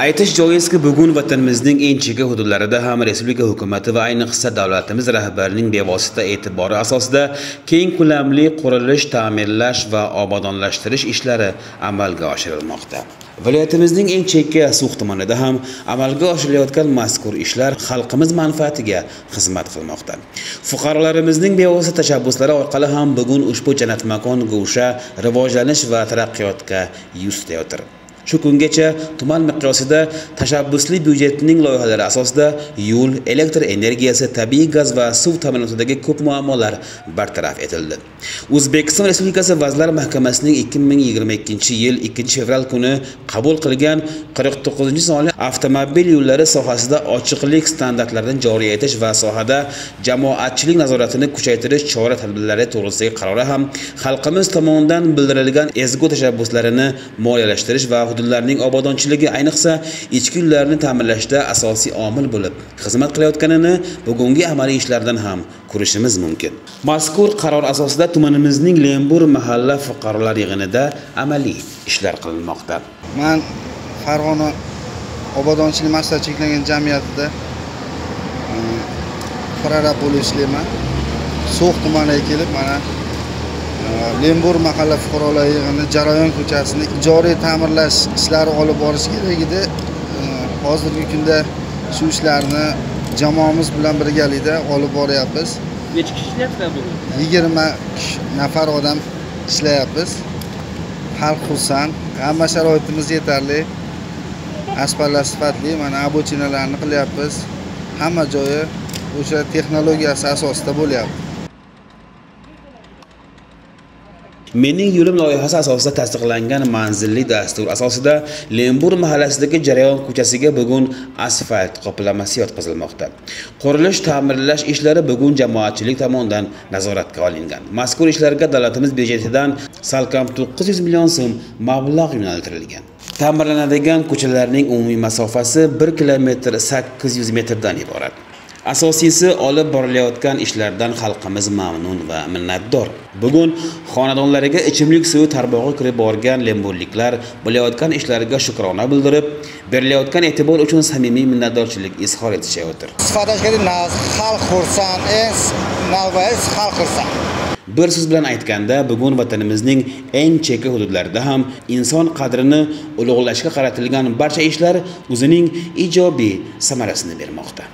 Aytish joizki, bugun vatanimizning eng chekka hududlarida ham respublika hukumati va ayniqsa davlatimiz rahbarining bevosita e'tibori asosida keng ko'lamli qurilish, ta'mirlash va obodonlashtirish ishlari amalga oshirilmoqda. Viloyatimizning eng chekka So'x tumanida ham amalga oshirilayotgan mazkur ishlar xalqimiz manfaatiga xizmat qilmoqda. Fuqarolarimizning bevosita tashabbuslari orqali ham bugun ushbu jannatmakon go'sha rivojlanish va taraqqiyotga yuz tutayotir. Shu kungacha tuman miqyosida tashabbusli byudjetning loyihalari asosida yo'l, elektr energiyasi, tabiiy gaz va suv ta'minotidagi ko'p muammolar bartaraf etildi. O'zbekiston Respublikasi Vazirlar Mahkamasining 2022-yil 2-fevral kuni qabul qilgan 49-sonli avtomobil yo'llari sohasida ochiqlik standartlarini joriy etish va sohada jamoatchilik nazoratini kuchaytirish chora-tadbirlari to'g'risidagi qarori ham xalqimiz tomonidan bildirilgan ezgu tashabbuslarini moliyalashtirish va hududlarning obodonchiligi, ayniqsa ichki yo'llarni ta'minlashda asosiy omil bo'lib xizmat qilayotganini bugungi amaliy ishlardan ham ko'rishimiz mumkin. Mazkur qaror asosida tumanimizning Lembur mahalla fuqarolar yig'inida amaliy ishlar qilinmoqda. Men Farg'ona obodonchilik maqsadi cheklangan jamiyatida prorab bo'lib ishlayman. So'x tumaniga kelib, mana Lembur mahalla fuqarolar yig'ini Jarayon ko'chasini ijoriy ta'mirlash ishlari olib borish kerak edi. Hozirgi kunda shu ishlarni jamoamiz bilan birgalikda olib boryapmiz. Necha kishi ishlayapti bugun? 20 nafar odam ishlayapmiz. Xalq xursand, hamma sharoitimiz yetarli. Asfaltlar sifatli, mana abochinalarni qilyapmiz. Hamma joyi o'sha texnologiyasi asosida bo'lyapti. Mening yo'lim loyihasi asosida tasdiqlangan manzilli dastur asosida Lembur mahallasidagi Jarayon ko'chasiga bugun asfalt qoplamasi yotqizilmoqda. Qurilish, ta'mirlash ishlari bugun jamoatchilik tomonidan nazoratga olingan. Mazkur ishlarga davlatimiz byudjetidan salkam 900 million so'm mablag' yo'naltirilgan. Ta'mirlanadigan ko'chalarning umumiy masofasi 1 km 800 metrdan iborat. Asosiysi, olib borilayotgan ishlardan xalqimiz mamnun va minnatdor. Bugun xonadonlariga ichimlik suvi tarmog'i kirib borgan lemburliklar bo'layotgan ishlarga shukrona bildirib, berilayotgan e'tibor uchun samimiy minnatdorchilik izhor etishayotir. Xalq xursand, navbat xalq xursand. Bir so'z bilan aytganda, bugun vatanimizning eng chekka hududlarida ham inson qadrini ulug'lashga qaratilgan barcha ishlar o'zining ijobiy samarasini bermoqda.